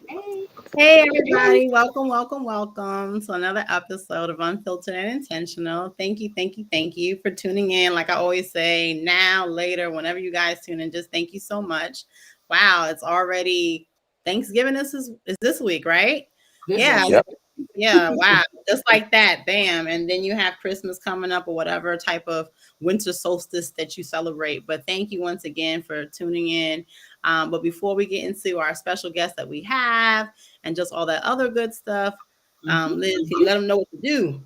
Hey. Hey everybody, welcome, welcome, welcome to another episode of Unfiltered and Intentional. Thank you for tuning in. Like I always say, now, later, whenever you guys tune in, just thank you so much. Wow, it's already Thanksgiving is this week, right? This Yeah, week. yeah, wow. Just like that, bam. And then you have Christmas coming up or whatever type of winter solstice that you celebrate. But thank you once again for tuning in. But before we get into our special guest that we have and just all that other good stuff, Liz, can you let them know what to do?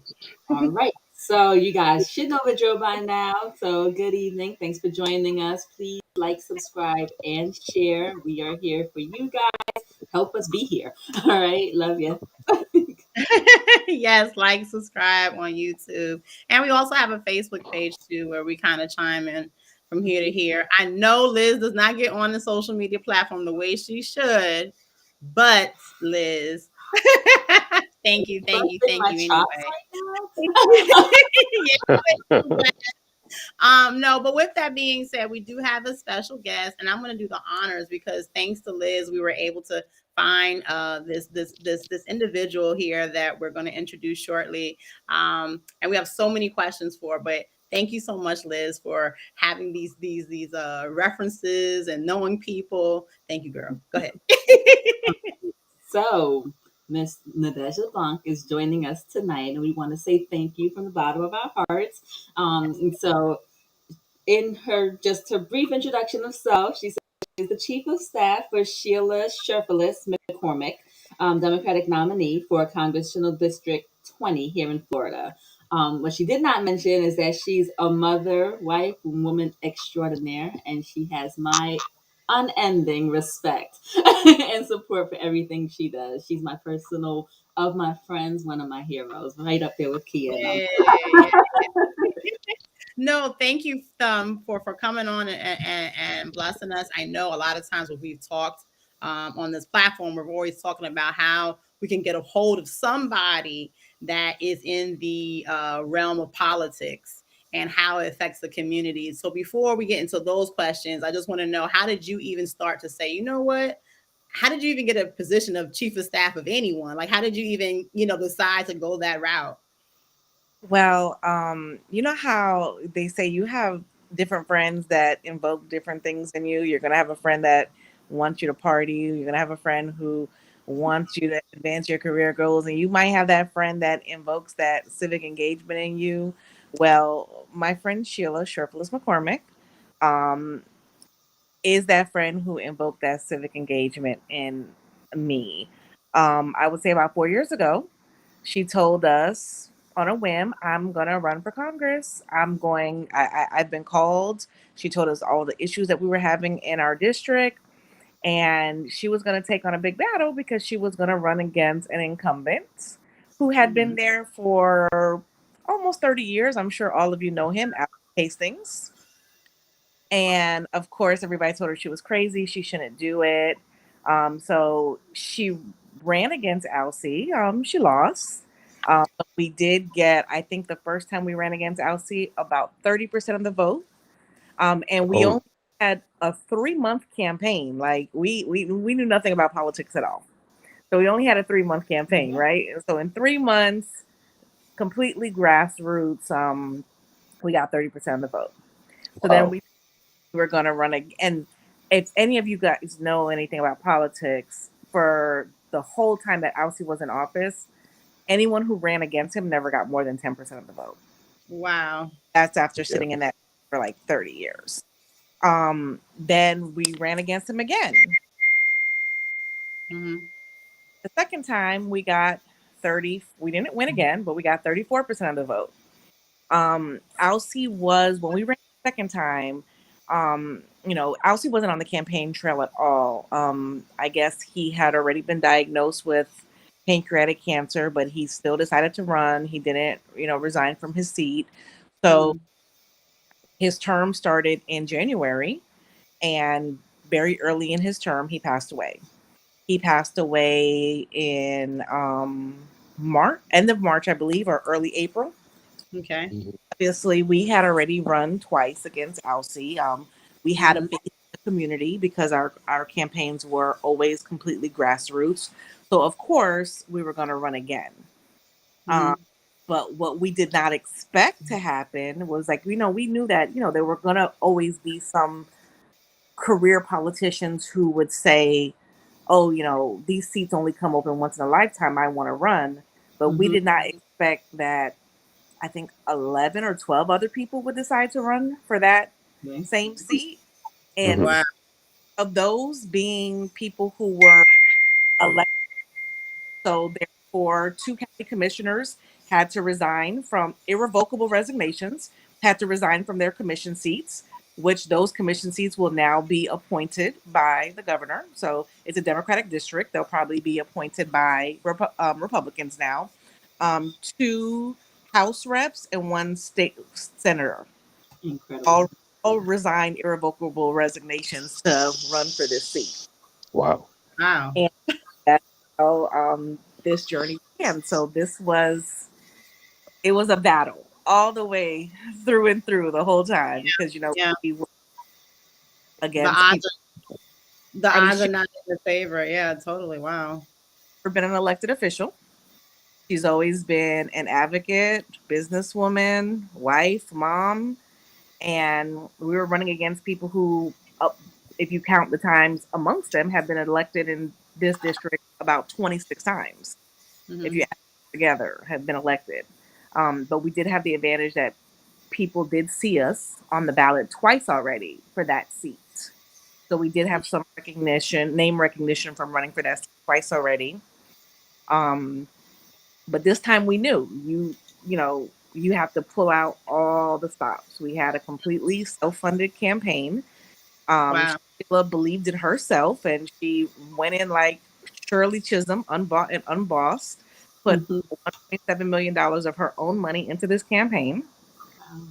All right. So you guys should know the drill by now. So good evening. Thanks for joining us. Please like, subscribe, and share. We are here for you guys. Help us be here. All right. Love you. Yes, like, subscribe on YouTube. And we also have a Facebook page too where we kind of chime in from here to here. I know Liz does not get on the social media platform the way she should, but Liz, Busting thank my you chops anyway. right now. Yeah. No, but with that being said, we do have a special guest, and I'm going to do the honors because thanks to Liz, we were able to find this individual here that we're going to introduce shortly, and we have so many questions for. But thank you so much, Liz, for having these references and knowing people. Thank you, girl. Go ahead. So, Miss Nadежda Blanc is joining us tonight, and we want to say thank you from the bottom of our hearts. And so, in her brief introduction of self, she said she's the chief of staff for Sheila Sherfilis McCormick, Democratic nominee for Congressional District 20 here in Florida. What she did not mention is that she's a mother, wife, woman extraordinaire, and she has my unending respect and support for everything she does. She's my personal, of my friends, one of my heroes, right up there with Kia and Yeah, no, thank you for coming on and blessing us. I know a lot of times when we've talked on this platform, we're always talking about how we can get a hold of somebody that is in the realm of politics and how it affects the community. So before we get into those questions, I just want to know, how did you even start to say, you know what? How did you even get a position of chief of staff of anyone? Like, how did you even, decide to go that route? Well, you know how they say you have different friends that invoke different things in you? You're going to have a friend that wants you to party. You're going to have a friend who wants you to advance your career goals. And you might have that friend that invokes that civic engagement in you. Well, my friend Sheila Sherfilis McCormick um, is that friend who invoked that civic engagement in me. I would say about 4 years ago, she told us on a whim, I'm going to run for Congress. I've been called. She told us all the issues that we were having in our district. And she was going to take on a big battle because she was going to run against an incumbent who had been there for almost 30 years. I'm sure all of you know him, Alex Hastings. And of course, everybody told her she was crazy. She shouldn't do it. So she ran against Alcee. She lost. But we did get, I think the first time we ran against Alcee, about 30% of the vote. And we Oh, only had a 3-month campaign. Like we knew nothing about politics at all. So we only had a 3-month campaign, right? And so in 3 months, completely grassroots, we got 30% of the vote. So then wow. we were going to run again. And if any of you guys know anything about politics, for the whole time that Alcee was in office, anyone who ran against him never got more than 10% of the vote. Wow. That's after Yeah. sitting in that for like 30 years. Then we ran against him again. Mhm. The second time we got 30, we didn't win again, but we got 34% of the vote. Alcee was, when we ran the second time, Alcee wasn't on the campaign trail at all. I guess he had already been diagnosed with pancreatic cancer, but he still decided to run. He didn't, resign from his seat. So Mhm. his term started in January, and very early in his term, he passed away. He passed away in March, end of March, I believe, or early April. Okay. Mhm. Obviously, we had already run twice against Alcy. We had a Mhm. base in the community because our campaigns were always completely grassroots. So of course we were going to run again. Um, Mhm. but what we did not expect to happen was like, we knew that, there were going to always be some career politicians who would say, oh, these seats only come open once in a lifetime. I want to run. But we Mhm. did not expect that I think 11 or 12 other people would decide to run for that Okay. same seat. And Mhm. Wow. of those being people who were elected, so therefore, two county commissioners had to resign from irrevocable resignations, had to resign from their commission seats, which those commission seats will now be appointed by the governor. So it's a Democratic district. They'll probably be appointed by Republicans now. Two House reps and one state senator Incredible. all resigned irrevocable resignations to run for this seat. Wow. Wow. And that's how this journey began. So it was a battle all the way through and through the whole time because Yeah. we were The against odds people. are, the I mean, odds are she's not in your favor. Yeah, totally. Wow. never been an elected official. She's always been an advocate, businesswoman, wife, mom, and we were running against people who, if you count the times amongst them, have been elected in this district about 26 times. If Hmm. you add it together, have been elected. But we did have the advantage that people did see us on the ballot twice already for that seat. So we did have some recognition, name recognition from running for that seat twice already. Um, but this time we knew you have to pull out all the stops. We had a completely self-funded campaign. Wow. Sheila believed in herself and she went in like Shirley Chisholm, unbought and unbossed, put Mhm. $1.7 million of her own money into this campaign.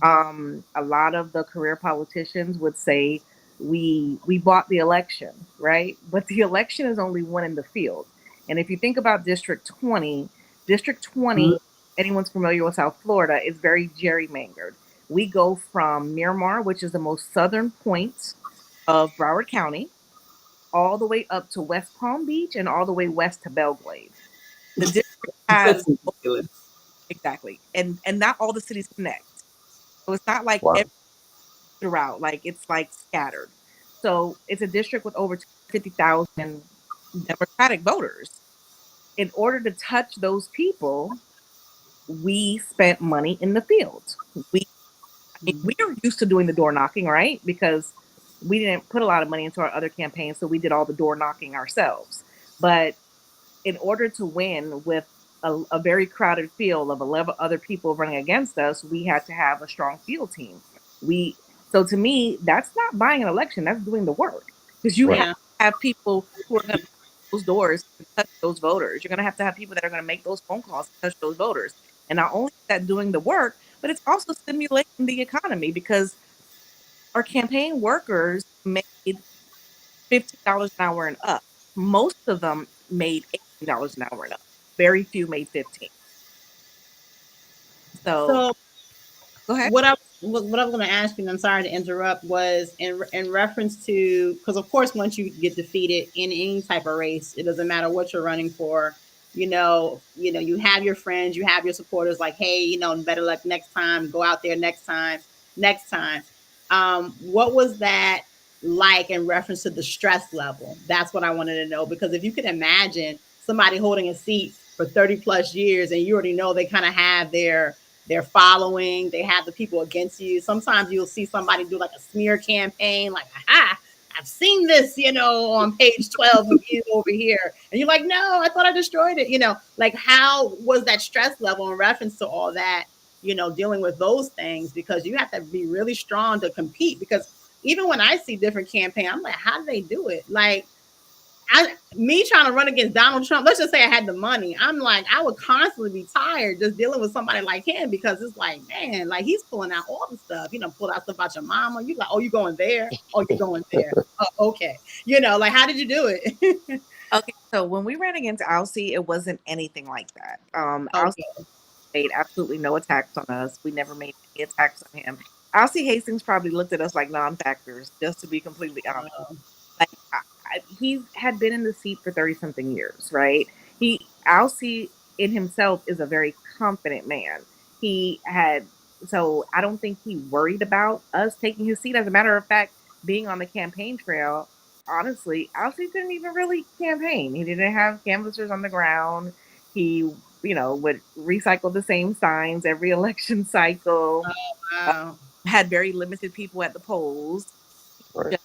A lot of the career politicians would say we bought the election, right? But the election is only won in the field. And if you think about District Mhm. 20, anyone's familiar with South Florida, is very gerrymandered. We go from Miramar, which is the most southern point of Broward County, all the way up to West Palm Beach and all the way west to Belgrade. The district That's has ridiculous. exactly, and not all the cities connect. So it's not like Wow. throughout. Like it's like scattered. So it's a district with over 250,000 Democratic voters. In order to touch those people, we spent money in the field. We Mhm. we are used to doing the door knocking, right? Because we didn't put a lot of money into our other campaigns, so we did all the door knocking ourselves. But in order to win with a very crowded field of 11 other people running against us, we had to have a strong field team. We so to me, that's not buying an election, that's doing the work. Because you have Right. Yeah. to have people who are going to those doors and touch those voters. You're going to have people that are going to make those phone calls and touch those voters. And not only is that doing the work, but it's also stimulating the economy because our campaign workers made $15 an hour and up. Most of them made $18 an hour and up. Very few made 15. So So go ahead. what I was going to ask you, and I'm sorry to interrupt, was in reference to, because of course once you get defeated in any type of race, it doesn't matter what you're running for. You have your friends, you have your supporters. Like, hey, better luck next time. Go out there next time. Next time. What was that like in reference to the stress level? That's what I wanted to know, because if you could imagine somebody holding a seat for 30 plus years, and you already know they kind of have their following, they have the people against you. Sometimes you'll see somebody do like a smear campaign, like, aha, I've seen this, on page 12 of you over here. And you're like, no, I thought I destroyed it. Like, how was that stress level in reference to all that, dealing with those things? Because you have to be really strong to compete. Because even when I see different campaigns, I'm like, how do they do it? Like, me trying to run against Donald Trump, let's just say I had the money. I'm like, I would constantly be tired just dealing with somebody like him, because it's like, man, like he's pulling out all the stuff, pull out stuff out your mama. You like, oh, you going there? Oh, you're going there. Oh, okay. Like, how did you do it? Okay, so when we ran against Alcy, it wasn't anything like that. Alcy Okay. made absolutely no attacks on us. We never made any attacks on him. Alcee Hastings probably looked at us like non-factors, just to be completely honest. Like he had been in the seat for 30 something years, right? Alcee in himself is a very confident man. He had, so I don't think he worried about us taking his seat. As a matter of fact, being on the campaign trail, honestly, Alcee didn't even really campaign. He didn't have canvassers on the ground. He, would recycle the same signs every election cycle. Wow. Had very limited people at the polls. Right. Just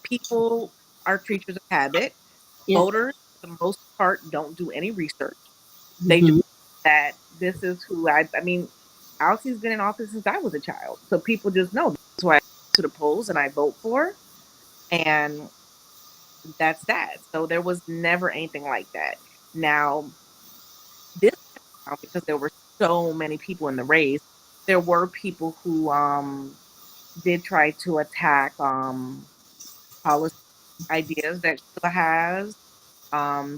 people are creatures of habit. Yeah. Voters, for the most part, don't do any research. They just Mhm. that this is who I mean, Alcee's been in office since I was a child. So people just know this is who I go to the polls and I vote for. And that's that. So there was never anything like that. Now, this time, because there were so many people in the race, there were people who did try to attack policy ideas that Sheila has.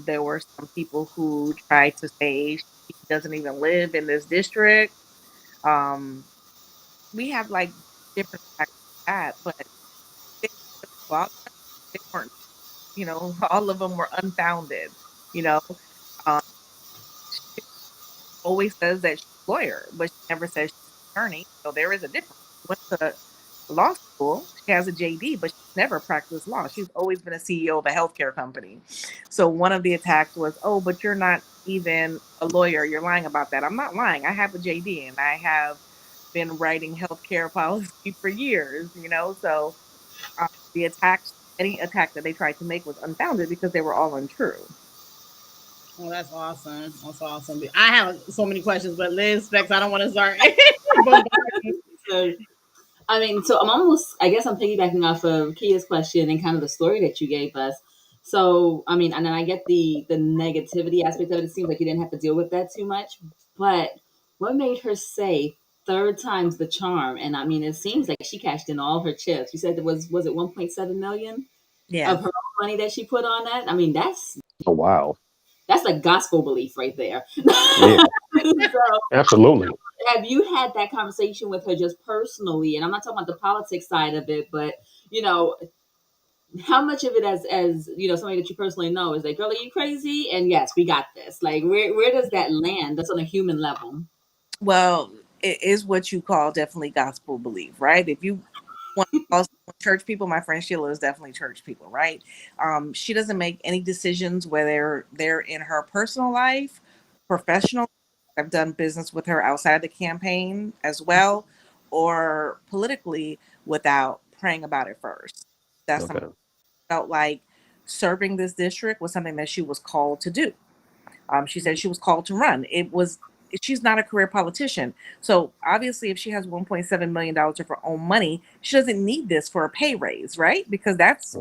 There were some people who tried to say she doesn't even live in this district. Um, we have like different attacks like that, but they, well, they weren't, all of them were unfounded. You know, um, she always says that she's a lawyer, but she never says she's an attorney. So there is a difference. She went to law school. She has a JD, but she's never practiced law. She's always been a CEO of a healthcare company. So one of the attacks was, oh, but you're not even a lawyer. You're lying about that. I'm not lying. I have a JD and I have been writing healthcare policy for years, So the attacks, any attack that they tried to make was unfounded because they were all untrue. Well, that's awesome. That's awesome. I have so many questions, but Liz Specs, I don't want to start. So, I mean, so I guess I'm piggybacking off of Kia's question and kind of the story that you gave us. So, I mean, and then I get the negativity aspect of it. It seems like you didn't have to deal with that too much. But what made her say third time's the charm? And I mean, it seems like she cashed in all her chips. You said it was it 1.7 million Yeah. of her own money that she put on that? I mean, Oh wow. that's like gospel belief right there. Yeah. So, Absolutely. have you had that conversation with her just personally? And I'm not talking about the politics side of it, but you know, how much of it as somebody that you personally know is like, girl, are you crazy? And yes, we got this. Like, where does that land? That's on a human level. Well, it is what you call definitely gospel belief, right? If you want to call someone church people, my friend Sheila is definitely church people, right? She doesn't make any decisions whether they're in her personal life, professional. I've done business with her outside the campaign as well, or politically without praying about it first. That's Okay. something I felt like serving this district was something that she was called to do. She said she was called to run. She's not a career politician. So obviously if she has $1.7 million of her own money, she doesn't need this for a pay raise, right? Because that's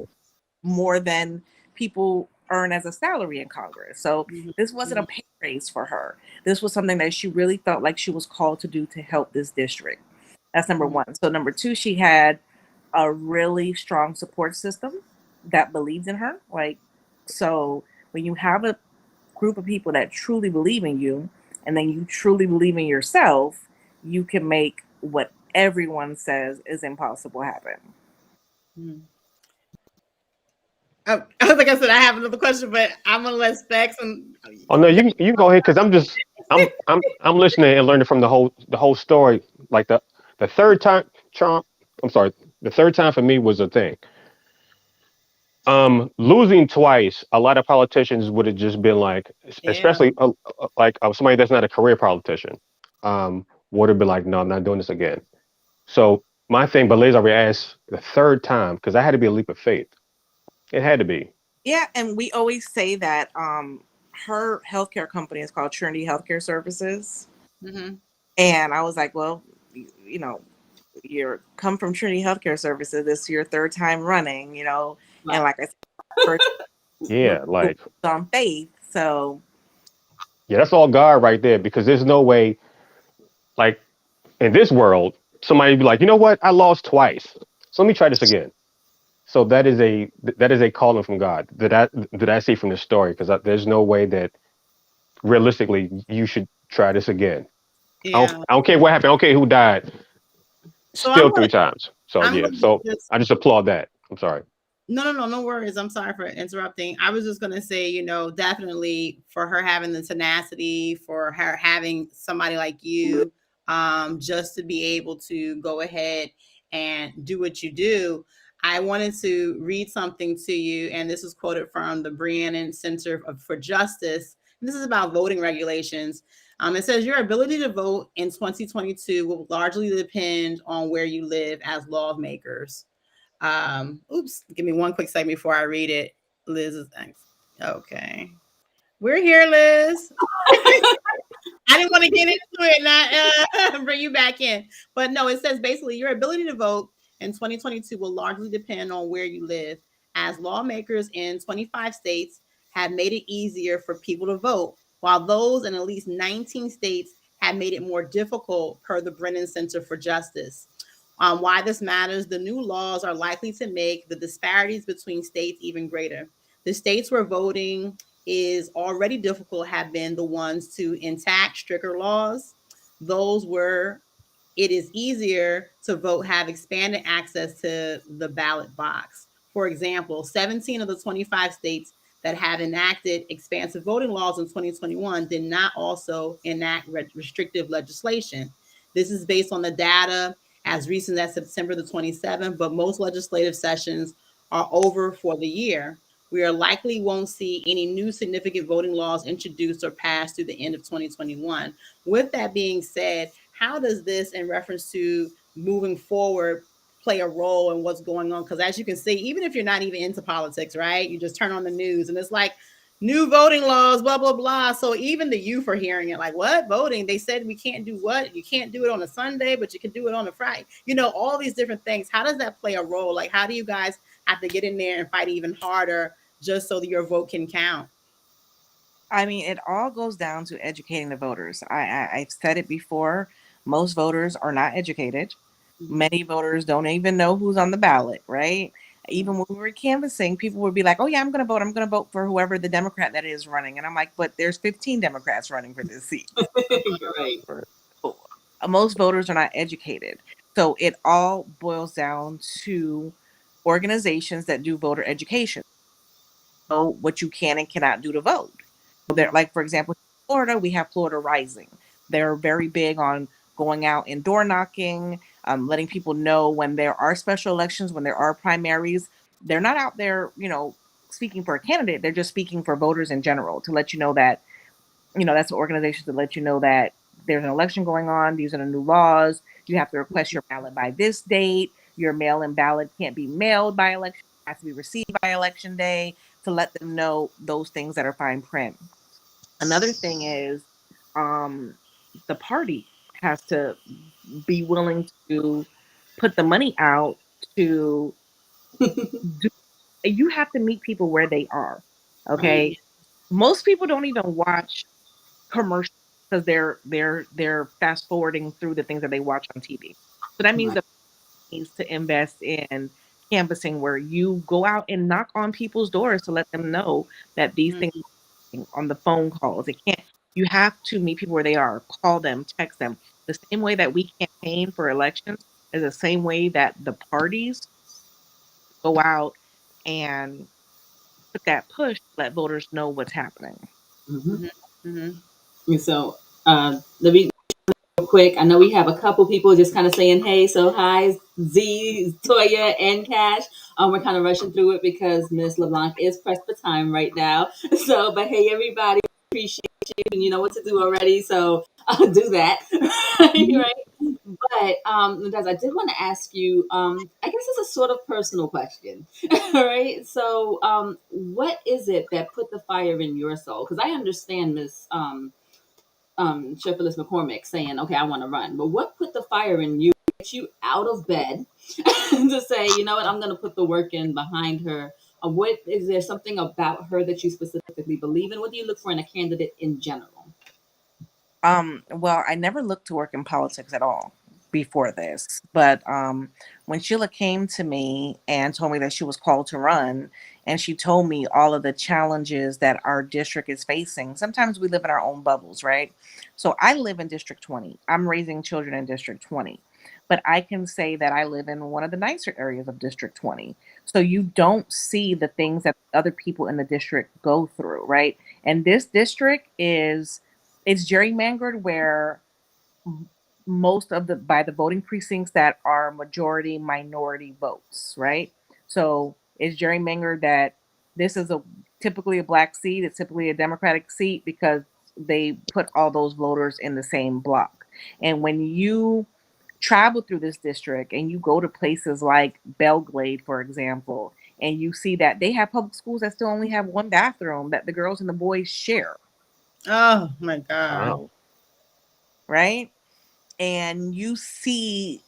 more than people earn as a salary in Congress. So this wasn't a pay raise for her. This was something that she really felt like she was called to do to help this district. That's number one. So number two, she had a really strong support system that believed in her. So when you have a group of people that truly believe in you and then you truly believe in yourself, you can make what everyone says is impossible happen. Like I said, I have another question, but I'm gonna let Specs and Oh no, you can go ahead because I'm listening and learning from the whole story. Like the third time Trump, I'm sorry, the third time for me was a thing. Losing twice, a lot of politicians would have just been like, especially like somebody that's not a career politician, would have been like, no, I'm not doing this again. So my thing, but Liz already asked the third time because that had to be a leap of faith. It had to be. Yeah, and we always say that her healthcare company is called Trinity Healthcare Services. And I was like, well, you're come from Trinity Healthcare Services. This is your third time running, and like I said, first Yeah, like on faith. So yeah, that's all God right there because there's no way, like in this world, somebody be like, you know what, I lost twice, so let me try this again. So that is a calling from God that I see from this story because there's no way that realistically you should try this again. Yeah. I don't care what happened. I don't care who died. So Still I'm 3 gonna times. So I'm yeah. gonna So just I just applaud that. I'm sorry. no worries. I'm sorry for interrupting. I was just gonna say, definitely for her having the tenacity, for her having somebody like you, just to be able to go ahead and do what you do. I wanted to read something to you, and this is quoted from the Brannon Center for Justice. This is about voting regulations. It says your ability to vote in 2022 will largely depend on where you live as lawmakers. Oops, give me one quick second before I read it. Liz is okay. We're here, Liz. I didn't want to get into it, not bring you back in. But no, it says basically your ability to vote in 2022 will largely depend on where you live, as lawmakers in 25 states have made it easier for people to vote, while those in at least 19 states have made it more difficult, per the Brennan Center for Justice. Why this matters: the new laws are likely to make the disparities between states even greater. The states where voting is already difficult have been the ones to enact stricter laws. Those where it is easier to vote have expanded access to the ballot box. For example, 17 of the 25 states that have enacted expansive voting laws in 2021 did not also enact restrictive legislation. This is based on the data as recent as September the 27th, but most legislative sessions are over for the year. We are likely won't see any new significant voting laws introduced or passed through the end of 2021. With that being said, how does this, in reference to moving forward, play a role in what's going on? Because as you can see, even if you're not even into politics, right, you just turn on the news and it's like new voting laws, blah blah blah. So even the youth are hearing it, like, what voting? They said we can't do what? You can't do it on a Sunday, but you can do it on a Friday. All these different things. How does that play a role? Like, how do you guys have to get in there and fight even harder just so that your vote can count? I mean, it all goes down to educating the voters. I've said it before. Most voters are not educated. Many voters don't even know who's on the ballot, right? Even when we were canvassing, people would be like, "Oh yeah, I'm going to vote. I'm going to vote for whoever the Democrat that is running." And I'm like, "But there's 15 Democrats running for this seat." You're right. So, most voters are not educated. So it all boils down to organizations that do voter education. Know what you can and cannot do to vote. They're like, for example, in Florida, we have Florida Rising. They're very big on going out and door knocking, letting people know when there are special elections, when there are primaries. They're not out there, speaking for a candidate. They're just speaking for voters in general to let you know that, that's the organization to let you know that there's an election going on. These are the new laws. You have to request your ballot by this date. Your mail-in ballot can't be mailed by election. It has to be received by election day, to let them know those things that are fine print. Another thing is, um, the party has to be willing to put the money out to do. You have to meet people where they are. Right. Okay. Most people don't even watch commercials because they're fast forwarding through the things that they watch on TV. So that means Right. that needs to invest in canvassing, where you go out and knock on people's doors to let them know that these things Mhm. on the phone calls. It can't. You have to meet people where they are. Call them, text them. The same way that we campaign for elections is the same way that the parties go out and put that push to let voters know what's happening. Mm-hmm. Mhm. Mhm. And so, let me real quick. I know we have a couple people just kind of saying, "Hey," so hi, Z, Toya, and Cash. We're kind of rushing through it because Miss LeBlanc is pressed for time right now. So, but hey, everybody, appreciate you, and you know what to do already. So, do that, right? But guys, I did want to ask you. I guess it's a sort of personal question, right? So, what is it that put the fire in your soul? Because I understand Miss Phyllis McCormick saying, "Okay, I want to run," but what put the fire in you? Get you out of bed to say, "You know what? I'm going to put the work in behind her." What is there something about her that you specifically believe in? What do you look for in a candidate in general? Well, I never looked to work in politics at all. before this. But when Sheila came to me and told me that she was called to run, and she told me all of the challenges that our district is facing, sometimes we live in our own bubbles, right? So I live in District 20. I'm raising children in District 20. But I can say that I live in one of the nicer areas of District 20. So you don't see the things that other people in the district go through, right? And this district is it's gerrymandered where most of the by the voting precincts that are majority minority votes, right? So it's gerrymandered that this is a typically a black seat, it's typically a Democratic seat because they put all those voters in the same block. And when you travel through this district and you go to places like Belglade, for example, and you see that they have public schools that still only have one bathroom that the girls and the boys share, Oh my God. Wow. right? And you see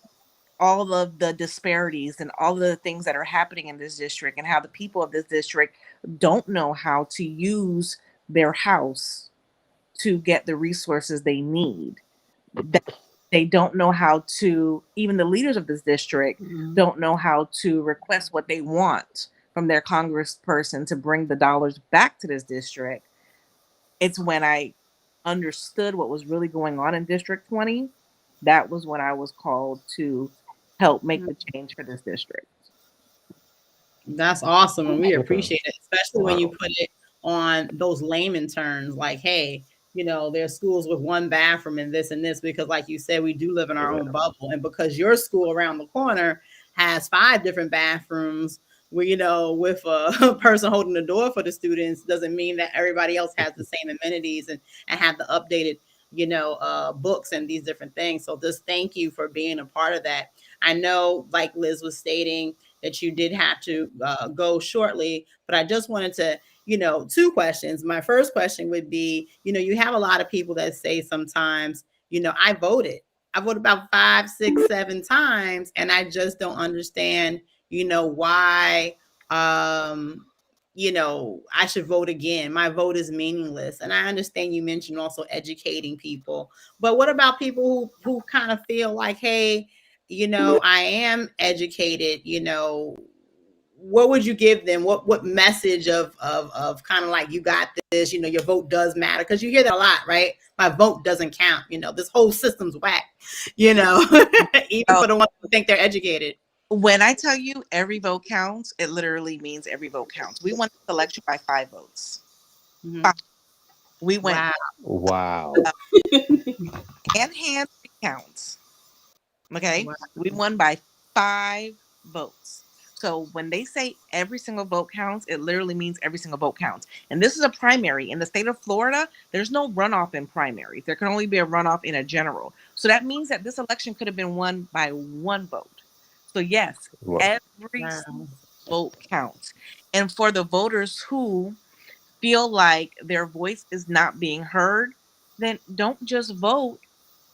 all of the disparities and all of the things that are happening in this district and how the people of this district don't know how to use their house to get the resources they need. That they don't know how to, even the leaders of this district don't know how to request what they want from their congressperson to bring the dollars back to this district. It's when I understood what was really going on in District 20, that was when I was called to help make the change for this district. That's awesome, and we Okay. appreciate it, especially when you Wow. put it on those layman terms, like, hey, there's schools with one bathroom and this, because like you said, we do live in our own bubble, and because your school around the corner has 5 different bathrooms, where with a person holding the door for the students, doesn't mean that everybody else has the same amenities and have the updated books and these different things. So just thank you for being a part of that. I know, like Liz was stating, that you did have to go shortly, but I just wanted to, 2 questions. My first question would be, you have a lot of people that say sometimes, I voted. I voted about 5, 6, 7 times, and I just don't understand, why, I should vote again. My vote is meaningless. And I understand you mentioned also educating people, but what about people who kind of feel like, hey, I am educated, what would you give them? What message of kind of like, you got this, your vote does matter? Because you hear that a lot, right? My vote doesn't count. This whole system's whack, even for the ones who think they're educated. When I tell you every vote counts, it literally means every vote counts. We won this election by 5 votes. Mm-hmm. 5. We went Wow. and hand recounts. Okay. Wow. We won by 5 votes. So when they say every single vote counts, it literally means every single vote counts. And this is a primary. In the state of Florida, there's no runoff in primaries. There can only be a runoff in a general. So that means that this election could have been won by 1 vote. So yes, Wow. every single vote counts. And for the voters who feel like their voice is not being heard, then don't just vote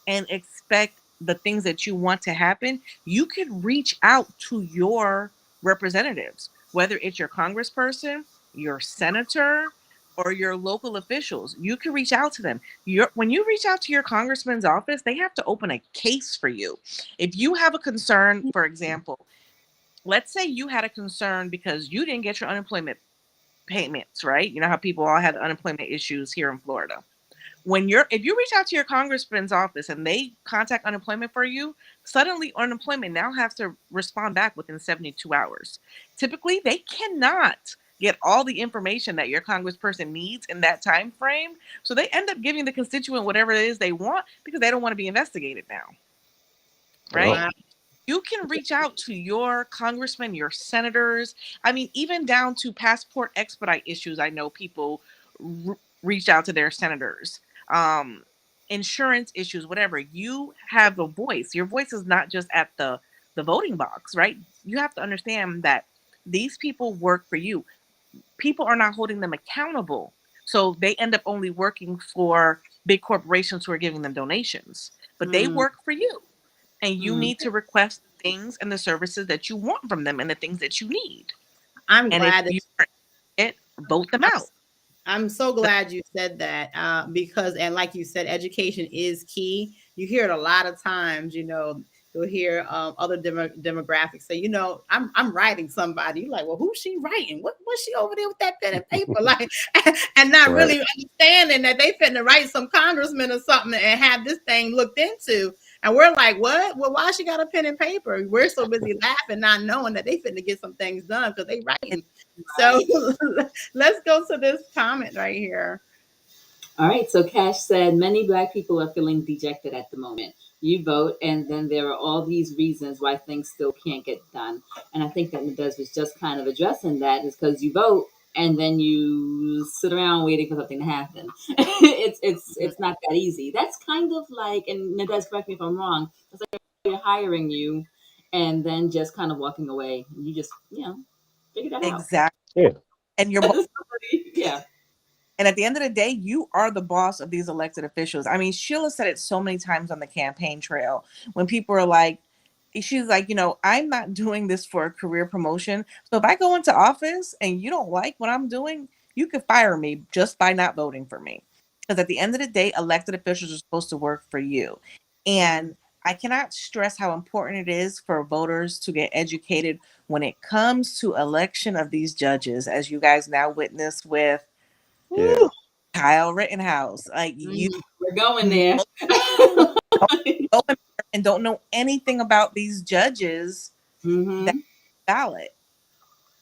and expect the things that you want to happen. You could reach out to your representatives, whether it's your congressperson, your senator, or your local officials. You can reach out to them. When you reach out to your congressman's office, they have to open a case for you. If you have a concern, for example, let's say you had a concern because you didn't get your unemployment payments, right? You know how people all had unemployment issues here in Florida. If you reach out to your congressman's office and they contact unemployment for you, suddenly unemployment now has to respond back within 72 hours. Typically, they cannot get all the information that your congressperson needs in that time frame. So they end up giving the constituent whatever it is they want because they don't want to be investigated now. Right? Wow. You can reach out to your congressmen, your senators. I mean, even down to passport expedite issues. I know people reach out to their senators. Insurance issues, whatever. You have a voice. Your voice is not just at the voting box, right? You have to understand that these people work for you. People are not holding them accountable. So they end up only working for big corporations who are giving them donations. But they work for you. And you need to request things and the services that you want from them and the things that you need. I'm glad that you vote them out. I'm so glad you said that because, and like you said, education is key. You hear it a lot of times, you'll hear other demographics say, I'm writing somebody. You're like, well, who's she writing? What's she over there with that pen and paper? Like, and not Right. really understanding that they finna write some congressman or something and have this thing looked into. And we're like, what? Well, why she got a pen and paper? We're so busy laughing, not knowing that they finna get some things done because they writing. So let's go to this comment right here. All right, so Cash said many Black people are feeling dejected at the moment. You vote, and then there are all these reasons why things still can't get done. And I think that Nadez was just kind of addressing that is because you vote and then you sit around waiting for something to happen. It's not that easy. That's kind of like, and Nadez, correct me if I'm wrong, it's like they're hiring you and then just kind of walking away. You just, figure that out. Exactly. Yeah. And you're Yeah. And at the end of the day, you are the boss of these elected officials. I mean, Sheila said it so many times on the campaign trail when people are like, she's like, I'm not doing this for a career promotion. So if I go into office and you don't like what I'm doing, you could fire me just by not voting for me. Because at the end of the day, elected officials are supposed to work for you. And I cannot stress how important it is for voters to get educated when it comes to election of these judges, as you guys now witness with Yeah. Kyle Rittenhouse. Like We're going there. And don't know anything about these judges that ballot.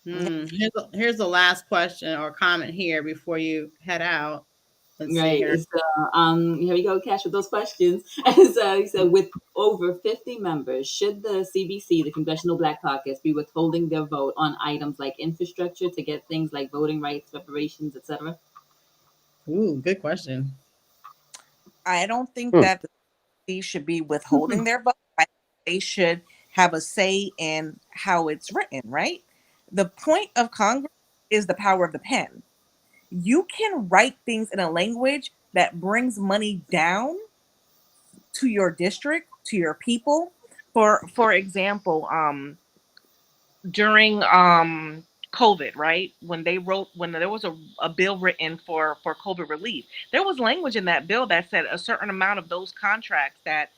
Here's the last question or comment here before you head out. Let's see Right. here. So, here we go, Cash, with those questions. So he said, with over 50 members, should the CBC, the Congressional Black Caucus, be withholding their vote on items like infrastructure to get things like voting rights, reparations, etc.? Ooh, good question. I don't think that they should be withholding their vote. They should have a say in how it's written, right? The point of Congress is the power of the pen. You can write things in a language that brings money down to your district, to your people. For example, during COVID, right? When there was a bill written for COVID relief, there was language in that bill that said a certain amount of those contracts that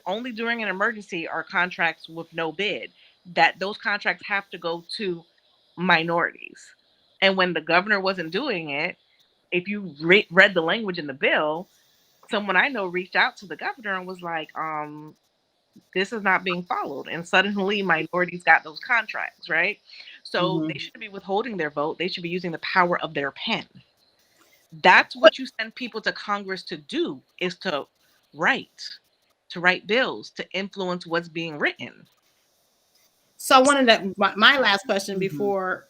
only during an emergency are contracts with no bid, that those contracts have to go to minorities. And when the governor wasn't doing it, if you read the language in the bill, someone I know reached out to the governor and was like, this is not being followed. And suddenly minorities got those contracts, right? So they shouldn't be withholding their vote. They should be using the power of their pen. That's what you send people to Congress to do, is to write bills, to influence what's being written. So my last question before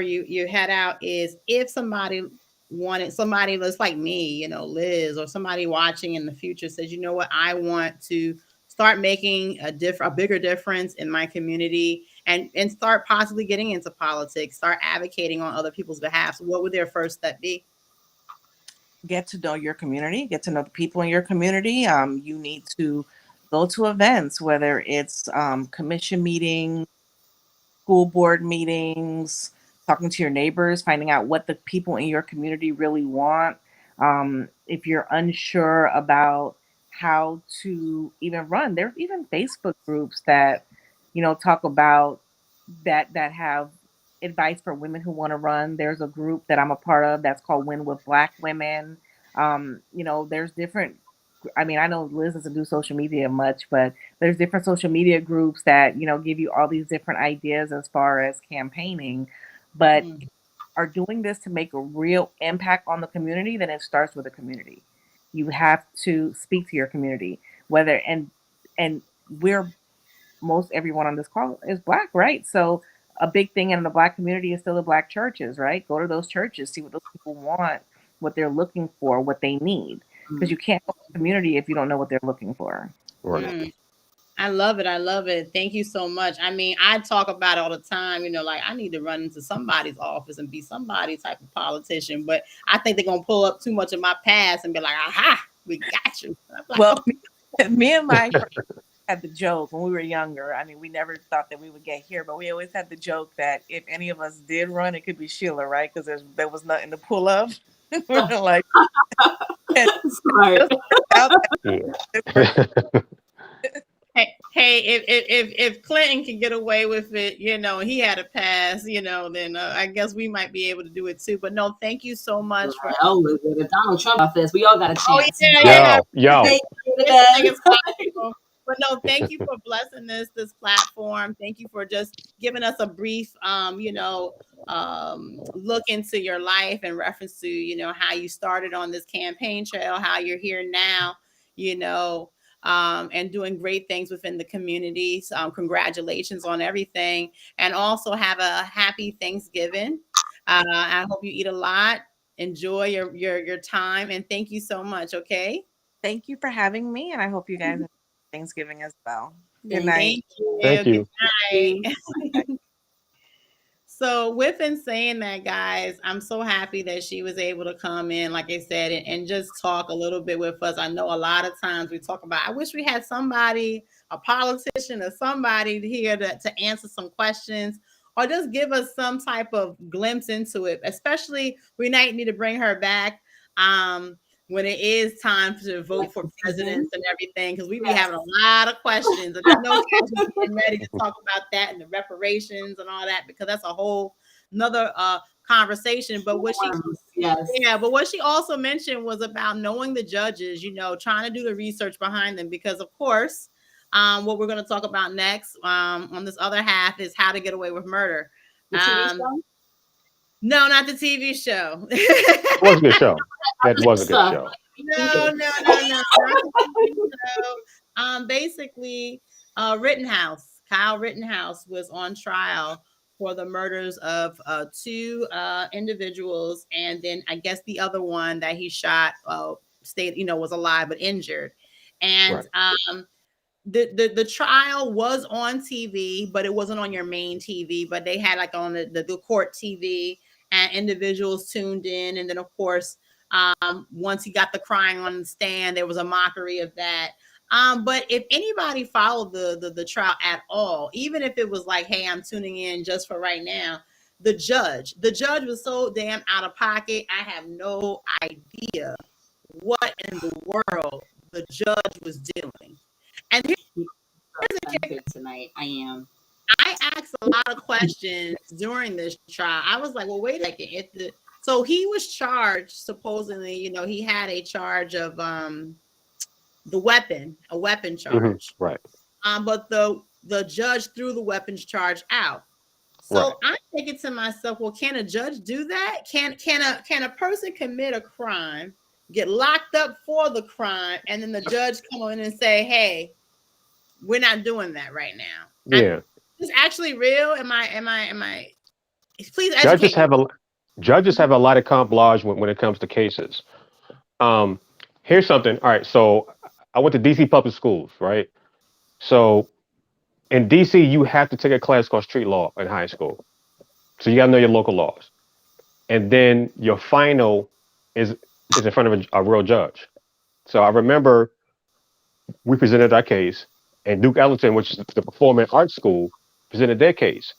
you head out is, if somebody that's like me, Liz, or somebody watching in the future says, you know what, I want to start making a bigger difference in my community and start possibly getting into politics, start advocating on other people's behalf, what would their first step be? Get to know your community, get to know the people in your community. You need to go to events, whether it's commission meetings, school board meetings, talking to your neighbors, finding out what the people in your community really want. If you're unsure about how to even run, there's even Facebook groups that, talk about that have advice for women who want to run. There's a group that I'm a part of that's called Win with Black Women. There's different, I know Liz doesn't do social media much, but there's different social media groups that, give you all these different ideas as far as campaigning, but are doing this to make a real impact on the community, then it starts with the community. You have to speak to your community, and most everyone on this call is Black, right? So a big thing in the Black community is still the Black churches, right? Go to those churches, see what those people want, what they're looking for, what they need. Because you can't go to the community if you don't know what they're looking for. Right. I love it. I love it. Thank you so much. I talk about it all the time, like I need to run into somebody's office and be somebody type of politician, but I think they're going to pull up too much of my past and be like, aha, we got you. Like, well, me and my friend had the joke when we were younger. We never thought that we would get here, but we always had the joke that if any of us did run, it could be Sheila, right? Because there was nothing to pull up. We're like, smart. Hey, hey, if Clinton can get away with it, you know, he had a pass, you know, then I guess we might be able to do it too. But no, thank you so much for. Oh, with the Donald Trump office, we all got a chance. Oh yeah. Yo. Thank you to Anything them. is possible. But no, thank you for blessing this platform. Thank you for just giving us a brief, look into your life in reference to, you know, how you started on this campaign trail, how you're here now, you know, and doing great things within the communities. Congratulations on everything, and also have a happy Thanksgiving. I hope you eat a lot. Enjoy your time, and thank you so much. Okay. Thank you for having me, and I hope you guys enjoy Thanksgiving as well. Good night. Thank you. Thank you. Good night. So with and saying that, guys, I'm so happy that she was able to come in, like I said, and just talk a little bit with us. I know a lot of times we talk about, I wish we had somebody, a politician or somebody here to answer some questions or just give us some type of glimpse into it. Especially, we might need to bring her back when it is time to vote for presidents and everything, because we be having a lot of questions. And I know Cash is getting ready to talk about that and the reparations and all that, because that's a whole another conversation. But what but what she also mentioned was about knowing the judges, you know, trying to do the research behind them, because of course, what we're going to talk about next on this other half is How to Get Away with Murder. The TV show? No, not the TV show. It was a good show. That was a good show. No. Basically, Rittenhouse, Kyle Rittenhouse, was on trial for the murders of two individuals, and then I guess the other one that he shot stayed, you know, was alive but injured, and the trial was on TV, but it wasn't on your main TV, but they had like on the court TV, and individuals tuned in. And then of course, once he got the crying on the stand, there was a mockery of that. But if anybody followed the trial at all, even if it was like, hey, I'm tuning in just for right now, the judge was so damn out of pocket. I have no idea what in the world the judge was doing. And tonight, I am. I asked a lot of questions during this trial. I was like, well, wait a second. So he was charged, supposedly, you know, he had a charge of a weapon charge. Right. But the judge threw the weapons charge out. So I'm thinking to myself, well, can a judge do that? Can a person commit a crime, get locked up for the crime, and then the judge come in and say, hey, we're not doing that right now? Yeah. Is this actually real? Am I? Please educate. Judges have a lot of carte blanche when it comes to cases. Here's something. All right. So I went to DC public schools, right? So in DC, you have to take a class called street law in high school. So you got to know your local laws. And then your final is in front of a real judge. So I remember we presented our case, and Duke Ellington, which is the performing arts school, presented their case,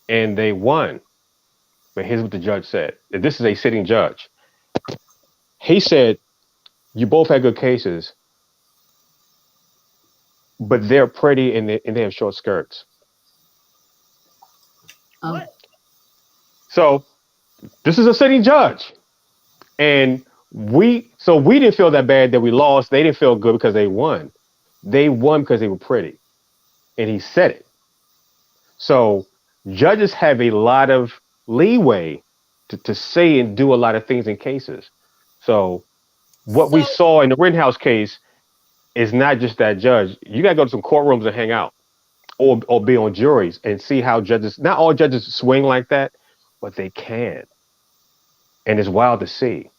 and they won. But here's what the judge said. This is a sitting judge. He said, you both had good cases, but they're pretty and they have short skirts. What? So this is a sitting judge. And we didn't feel that bad that we lost. They didn't feel good because they won. They won because they were pretty. And he said it. So judges have a lot of leeway to say and do a lot of things in cases. So what we saw in the Rittenhouse case is not just that judge. You got to go to some courtrooms and hang out or be on juries and see how judges, not all judges swing like that, but they can. And it's wild to see.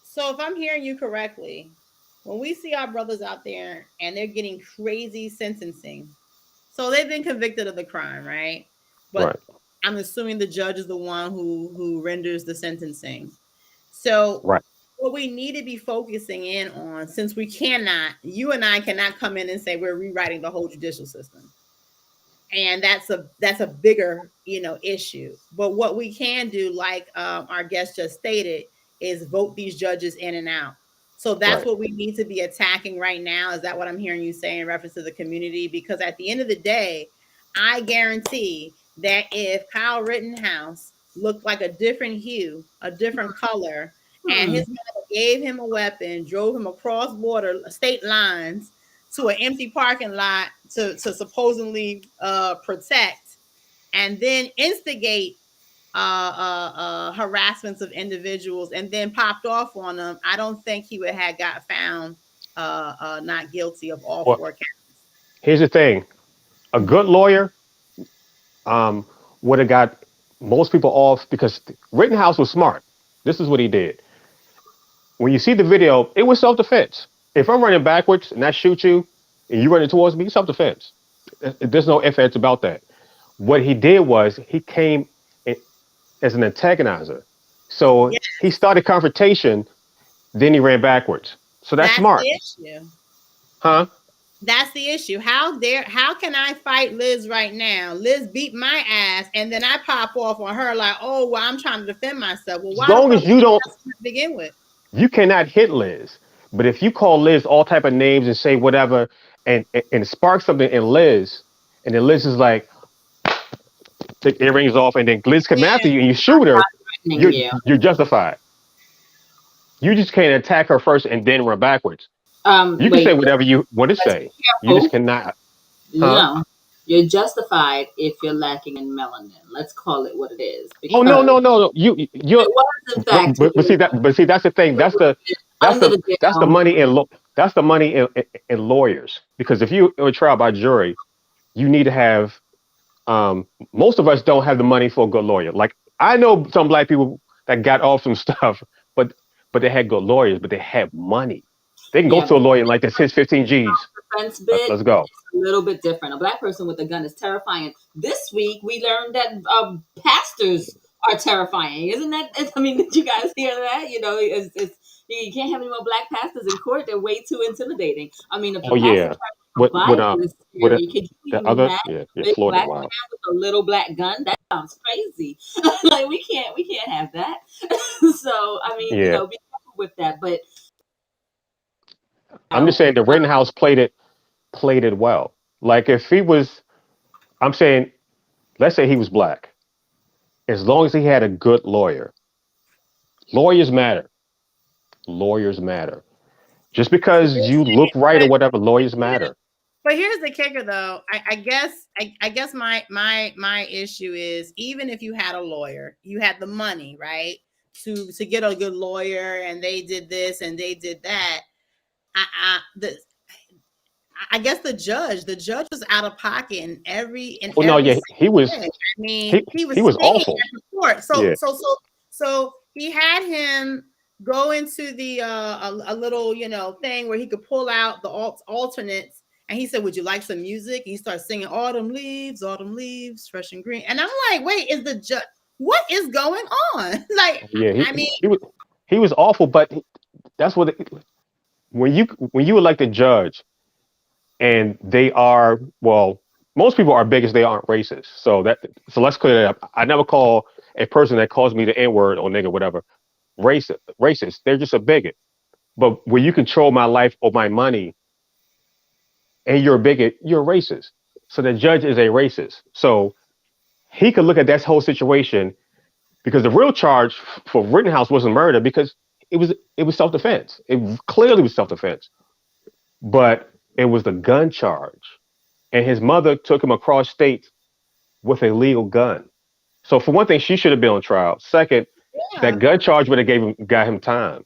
So if I'm hearing you correctly, when we see our brothers out there and they're getting crazy sentencing, so they've been convicted of the crime, right? But I'm assuming the judge is the one who renders the sentencing. So what we need to be focusing in on, since you and I cannot come in and say we're rewriting the whole judicial system. And that's a bigger, issue. But what we can do, like our guest just stated, is vote these judges in and out. So that's Right. what we need to be attacking right now. Is that what I'm hearing you say in reference to the community? Because at the end of the day, I guarantee that if Kyle Rittenhouse looked like a different hue, a different color, and his mother gave him a weapon, drove him across border state lines to an empty parking lot to supposedly protect, and then instigate harassments of individuals and then popped off on them, I don't think he would have got found not guilty of all Well, 4 counts. here's the thing: a good lawyer would have got most people off because Rittenhouse was smart. This is what he did. When you see the video, it was self-defense. If I'm running backwards and I shoot you and you running towards me, self-defense. There's no ifs, ands about that. What he did was he came as an antagonizer. So Yes. he started confrontation, then he ran backwards. So that's smart. The issue. Huh? That's the issue. How can I fight Liz right now? Liz beat my ass, and then I pop off on her like, oh, well, I'm trying to defend myself. Well, why As long as you don't begin with? You cannot hit Liz. But if you call Liz all type of names and say whatever and spark something in Liz, and then Liz is like, take earrings off, and then Liz come after you and you shoot her, you're justified. You just can't attack her first and then run backwards. You can say whatever you want to say. You just cannot. No, you're justified if you're lacking in melanin. Let's call it what it is. Oh no. You're. It was in fact. But see that's the thing. That's the money in lawyers. Because if you are trial by jury, you need to have. Most of us don't have the money for a good lawyer. Like I know some black people that got off some stuff, but they had good lawyers, but they had money. They can go to a lawyer like this. His 15 G's. Let's go. It's a little bit different. A black person with a gun is terrifying. This week we learned that pastors are terrifying. Isn't that? I mean, did you guys hear that? You know, you can't have any more black pastors in court. They're way too intimidating. I mean, if the pastor big Florida, black man with a little black gun, that sounds crazy. Like we can't have that. So I mean, be careful with that. But I'm just saying the Rittenhouse played it well. Like if he was, I'm saying, let's say he was black. As long as he had a good lawyer, lawyers matter. Lawyers matter. Just because you look right or whatever, lawyers matter. But here's the kicker, though. I guess my issue is even if you had a lawyer, you had the money, right, to get a good lawyer, and they did this and they did that. I guess the judge was out of pocket in every. He was. I mean, he was awful. So he had him go into the a little thing where he could pull out the alternates, and he said, "Would you like some music?" And he started singing autumn leaves, fresh and green." And I'm like, "Wait, is the judge? What is going on?" Like, he was awful, but that's what. When you elect a judge, and they are most people are bigots. They aren't racist. So let's clear that up. I never call a person that calls me the N-word or nigga whatever racist. They're just a bigot. But when you control my life or my money, and you're a bigot, you're a racist. So the judge is a racist. So he could look at that whole situation because the real charge for Rittenhouse wasn't murder because it was self-defense. It clearly was self-defense. But it was the gun charge. And his mother took him across state with a legal gun. So for one thing, she should have been on trial. Second, that gun charge would have got him time.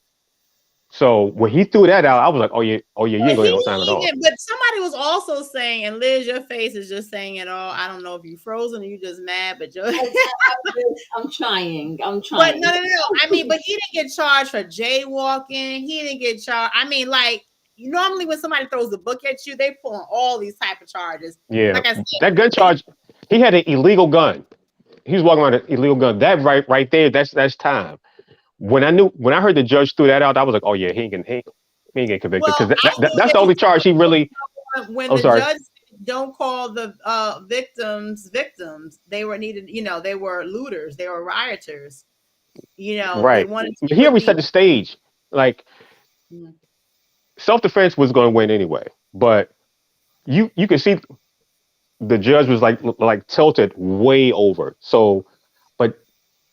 So when he threw that out, I was like, oh yeah, you ain't gonna get no time at all. But somebody was also saying, and Liz, your face is just saying it all. I don't know if you're frozen or you just mad, but I'm trying. But no. I mean, but he didn't get charged for jaywalking. He didn't get charged. I mean, like normally when somebody throws the book at you, they pull on all these type of charges. Yeah, like I said, that gun charge, he had an illegal gun. He was walking around with an illegal gun. That right there, that's time. When I heard the judge threw that out, I was like, oh yeah, he ain't getting convicted because that's the only charge he really. When the judge don't call the victims, they were needed. They were looters, they were rioters. Right. He already set the stage. Like self-defense was going to win anyway, but you can see the judge was like tilted way over. So, but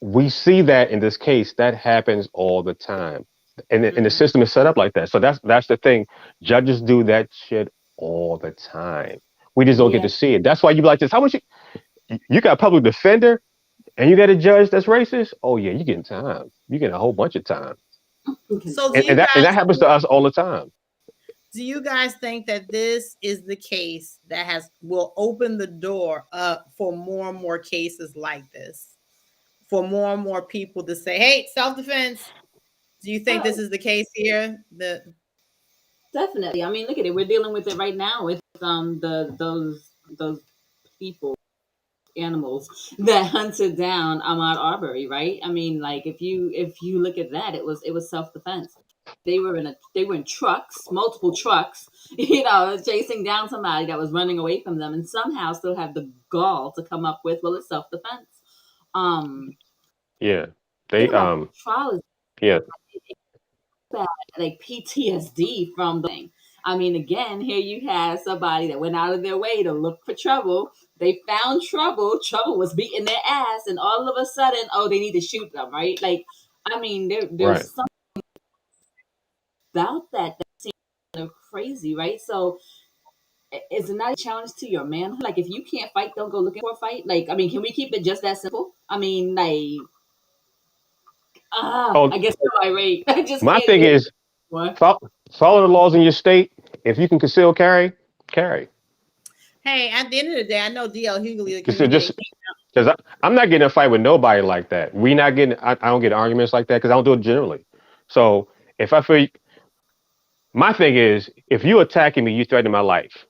we see that in this case that happens all the time, and the system is set up like that. So that's the thing. Judges do that shit all the time. We just don't get Yeah. to see it. That's why you be like this. How much you got a public defender and you got a judge that's racist? Oh yeah, you getting time. You getting a whole bunch of time, So and that happens to us all the time. do you guys think that this is the case that will open the door up for more and more cases like this, for more and more people to say, "Hey, self-defense"? Do you think this is the case here? Definitely. I mean, look at it. We're dealing with it right now with those people, animals that hunted down Ahmaud Arbery, right? I mean, like if you look at that, it was self defense. They were in trucks, multiple trucks, chasing down somebody that was running away from them, and somehow still have the gall to come up with, well, it's self defense. Yeah, they Trial is yeah. bad, like PTSD from the thing. I mean, again, here you had somebody that went out of their way to look for trouble. They found trouble. Trouble was beating their ass, and all of a sudden, oh, they need to shoot them, right? Like, I mean, there's Right. something about that seems kind of crazy, right? So, is it not a challenge to your manhood? Like, if you can't fight, don't go looking for a fight. Like, I mean, can we keep it just that simple? I mean, like, Oh, I guess I'm irate. I just my can't thing do it is anymore. follow the laws in your state. If you can conceal carry, carry. Hey, at the end of the day, I know DL Hughley Just because I'm not getting in a fight with nobody like that. We not getting. I don't get arguments like that because I don't do it generally. So if I feel, my thing is, if you attacking me, you threaten my life,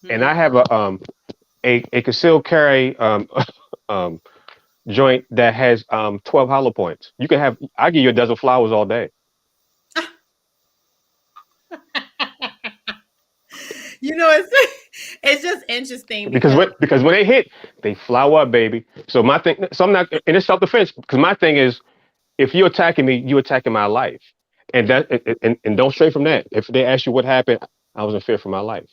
and I have a concealed carry joint that has 12 hollow points. You can have. I give you a dozen flowers all day. It's just interesting Because when they hit, they flower up, baby. So my thing, so I'm not, and it's self defense. Because my thing is, if you're attacking me, you attacking my life, and and don't stray from that. If they ask you what happened, I was in fear for my life.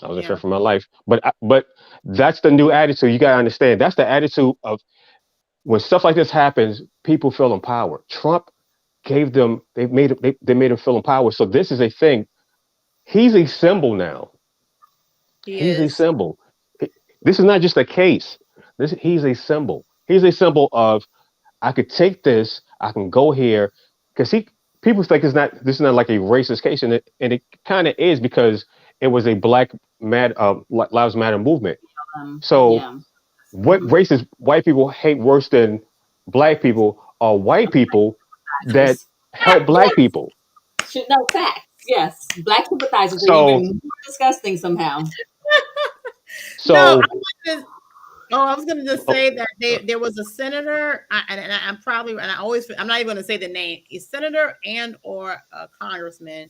I was in fear for my life. But that's the new attitude. You gotta understand. That's the attitude of when stuff like this happens. People feel empowered. Trump gave them. They made him feel empowered. So this is a thing. He's a symbol now. He's a symbol. This is not just a case. He's a symbol. He's a symbol of I could take this. I can go here because people think this is not like a racist case, and it kind of is because it was a Black Lives Matter movement. So what races white people hate worse than Black people are white people that help Black people. No, facts. Yes, Black sympathizers So- are even more disgusting somehow. So No, I was gonna just say that there was a senator, I'm not even gonna say the name, a senator and or a congressman.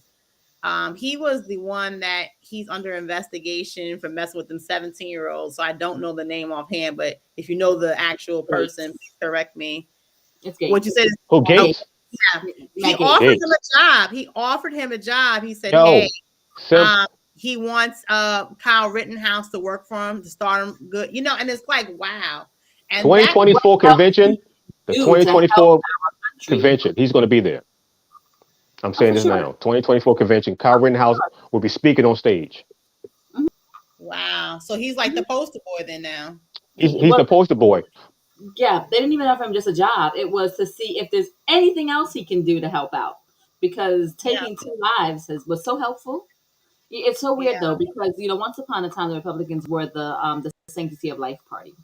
He was the one that he's under investigation for messing with them 17-year-olds. So I don't know the name offhand, but if you know the actual person, please correct me. It's Gates. What you said is Gates? yeah. He Gates. offered him a job. He said, Yo, hey, sim- he wants Kyle Rittenhouse to work for him to start him good, and it's like, wow. And 2024 convention, the Dude, 2024 country. convention, he's going to be there. I'm saying this now. 2024 convention, Kyle Rittenhouse will be speaking on stage. wow. So he's like the poster boy then now. He's the poster boy. Yeah, they didn't even offer him just a job. It was to see if there's anything else he can do to help out, because taking 2 lives was so helpful. It's so weird though, because once upon a time the Republicans were the sanctity of life party.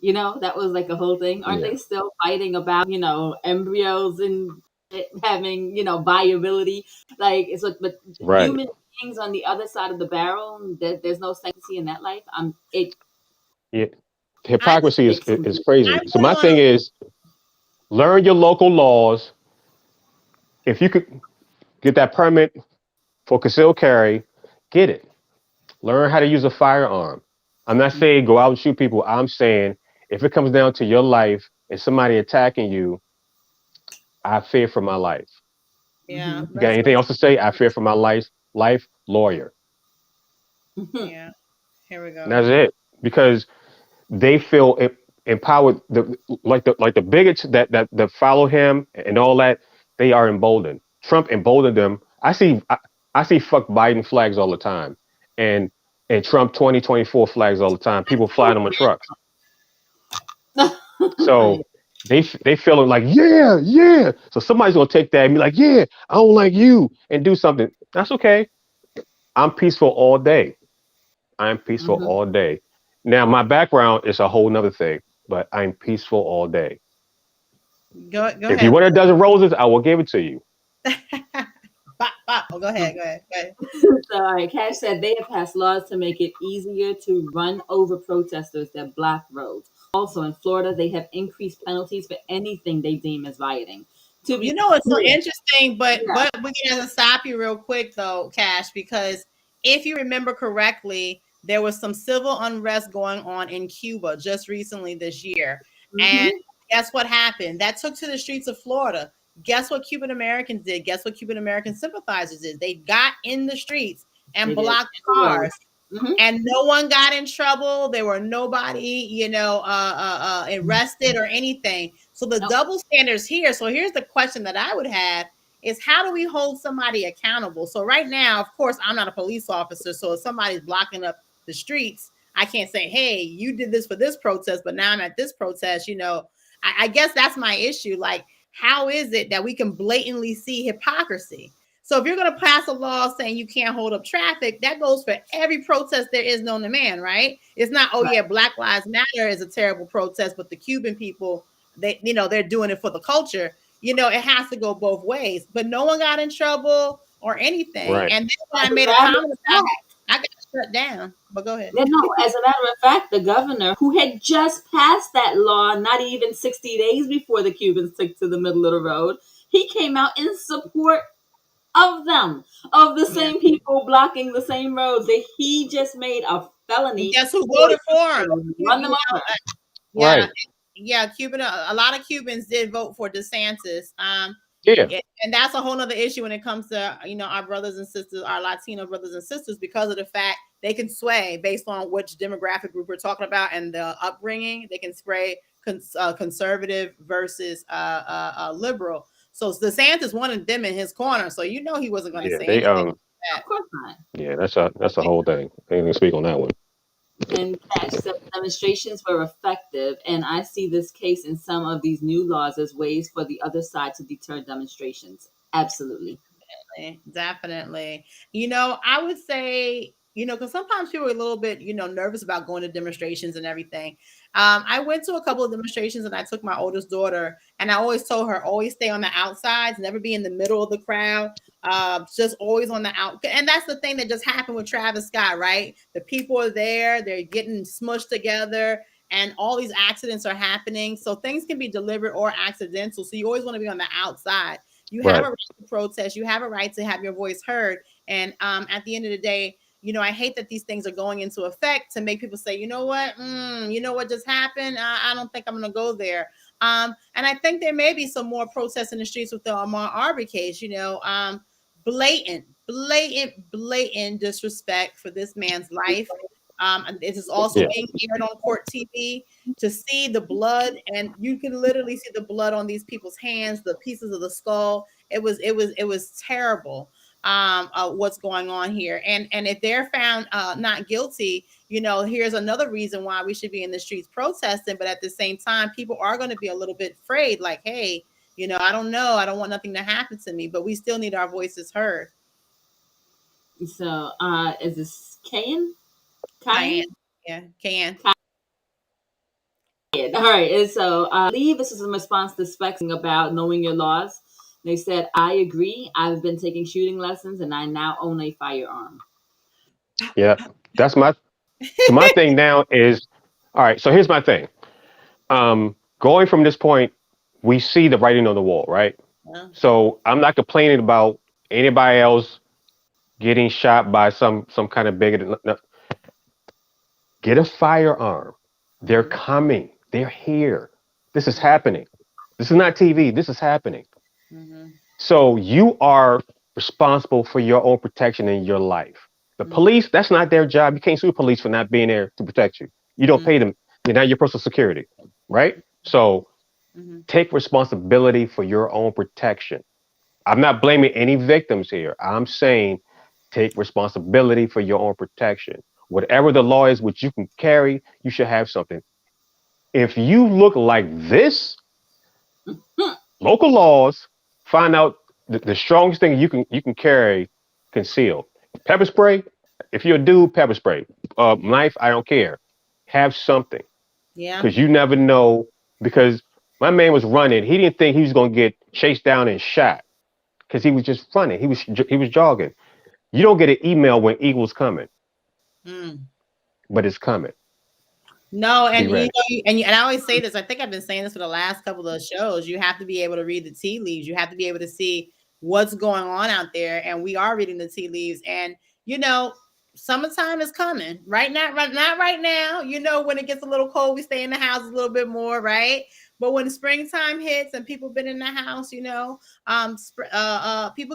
That was like a whole thing. Aren't they still fighting about embryos and having viability? Like it's what, but Right. human beings on the other side of the barrel, there's no sanctity in that life. Yeah. Hypocrisy is crazy. So my thing is, learn your local laws. If you could get that permit for concealed carry, get it. Learn how to use a firearm. I'm not saying go out and shoot people. I'm saying if it comes down to your life and somebody attacking you, I fear for my life. Yeah. You got anything else to say? I fear for my life, lawyer. Yeah. Here we And go. that's it. Because they feel empowered. The bigots that follow him and all that, they are emboldened. Trump emboldened them. I see fuck Biden flags all the time, and Trump 2024 flags all the time. People flying them on trucks. So they feeling like yeah. So somebody's gonna take that and be like, yeah, I don't like you, and do something. That's okay. I'm peaceful all day. I'm peaceful Mhm. all day. Now my background is a whole nother thing, but I'm peaceful all day. Go If you ahead. want a dozen roses, I will give it to you. Bop, bop. Oh, go ahead. Go ahead. So, all right, Cash said they have passed laws to make it easier to run over protesters that block roads. Also, in Florida, they have increased penalties for anything they deem as rioting. To be You know, it's so clear, interesting, but yeah. we can have to stop you real quick though, Cash, because if you remember correctly, there was some civil unrest going on in Cuba just recently this year. And Mhm. guess what happened? That took to the streets of Florida. Guess what Cuban Americans did? Guess what Cuban American sympathizers did? They got in the streets and They did. blocked cars, Mhm. and no one got in trouble. There were nobody, arrested or anything. So the Nope. double standards here. So here's the question that I would have is how do we hold somebody accountable? So right now, of course, I'm not a police officer. So if somebody's blocking up the streets, I can't say, hey, you did this for this protest, but now I'm at this protest. I guess that's my issue. Like, how is it that we can blatantly see hypocrisy? So if you're going to pass a law saying you can't hold up traffic, that goes for every protest there is known to man, right? It's not, oh yeah, Black Lives Matter is a terrible protest, but the Cuban people, they're doing it for the culture. It has to go both ways. But no one got in trouble or anything. Right. And then when I As a made a matter comment of about fact, it, I got shut down. But go ahead. no, as a matter of fact, the governor who had just passed that law not even 60 days before the Cubans took to the middle of the road, he came out in support of them, of the Yeah. same people blocking the same roads that he just made a And felony. guess who voted for him? Run them over. Yeah, Right. yeah. A lot of Cubans did vote for DeSantis. Yeah. And that's a whole nother issue when it comes to our brothers and sisters, our Latino brothers and sisters, because of the fact they can sway based on which demographic group we're talking about and the upbringing. They can sway conservative versus liberal. So DeSantis wanted them in his corner, so he wasn't going to Yeah. say They anything. Of course not. Yeah. That's a whole thing. I ain't gonna speak on that one. And Cash said demonstrations were effective, and I see this case in some of these new laws as ways for the other side to deter demonstrations. Absolutely. Definitely. I would say, because sometimes people are a little bit, nervous about going to demonstrations and everything. I went to a couple of demonstrations and I took my oldest daughter, and I always told her, always stay on the outsides, never be in the middle of the crowd. Just always on the out. And that's the thing that just happened with Travis Scott, right? The people are there, they're getting smushed together, and all these accidents are happening. So things can be deliberate or accidental. So you always want to be on the outside. You have Right. a right to protest. You have a right to have your voice heard. And at the end of the day, I hate that these things are going into effect to make people say, you know what just happened? I don't think I'm going to go there. And I think there may be some more protests in the streets with the Ahmaud Arbery case. Blatant disrespect for this man's life. It is also Yeah. being aired on court TV to see the blood, and you can literally see the blood on these people's hands, the pieces of the skull. It was terrible. What's going on here, and if they're found not guilty, here's another reason why we should be in the streets protesting. But at the same time, people are going to be a little bit afraid, like, hey, I don't know, I don't want nothing to happen to me, but we still need our voices heard. So, is this Kayan? Cayenne. Yeah, Cayenne. All right. And so, I believe this is in response to Specs about knowing your laws. They said, I agree. I've been taking shooting lessons and I now own a firearm. Yeah. That's my. So my thing now is, all right. So here's my thing. Going from this point, we see the writing on the wall, right? Yeah. So I'm not complaining about anybody else getting shot by some kind of bigot. No. Get a firearm. They're coming. They're here. This is happening. This is not TV. This is happening. Mm-hmm. So you are responsible for your own protection in your life. The police, that's not their job. You can't sue police for not being there to protect you. You don't pay them. They're not your personal security, right? So take responsibility for your own protection. I'm not blaming any victims here. I'm saying take responsibility for your own protection. Whatever the law is, which you can carry, you should have something. If you look like this, local laws find out the strongest thing you can carry concealed. Pepper spray. If you're a dude, pepper spray. Knife, I don't care. Have something. Yeah. Because you never know. Because my man was running. He didn't think he was gonna get chased down and shot. Because he was just running. He was jogging. You don't get an email when eagle's coming. But it's coming. No, and and I always say this. I think I've been saying this for the last couple of shows. You have to be able to read the tea leaves. You have to be able to see what's going on out there, and we are reading the tea leaves. And summertime is coming. Right now, not right now. When it gets a little cold, we stay in the house a little bit more, right? But when springtime hits and people been in the house, people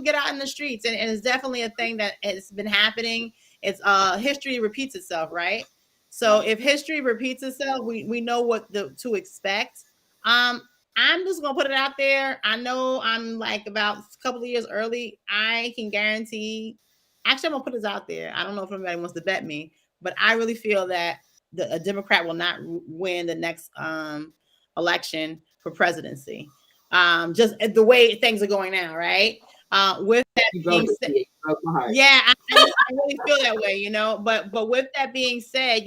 get out in the streets, and it's definitely a thing that has been happening. It's history repeats itself, right? So if history repeats itself, we know what to expect. I'm just gonna put it out there. I know I'm like about a couple of years early. I can guarantee. Actually, I'm gonna put this out there. I don't know if anybody wants to bet me, but I really feel that a Democrat will not win the next election for presidency. Just the way things are going now, right? With that being said, yeah, I really feel that way, But with that being said,